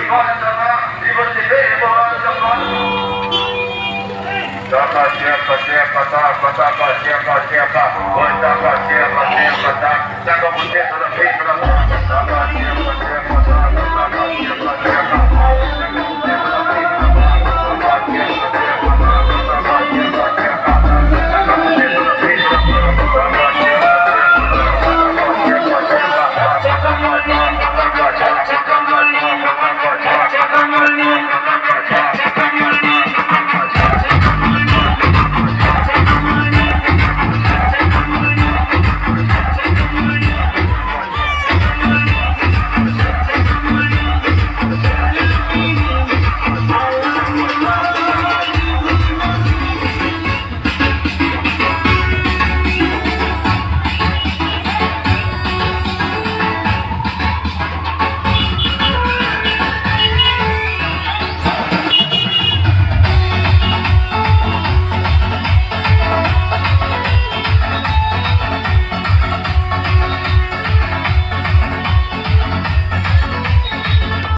vai chamar e você vem rebolando seu corpo. Taca, checa, checa, taca, taca, checa, checa. Vai, taca, checa, checa, taca. Taca a buceta na frente da mão. Taca, checa, checa.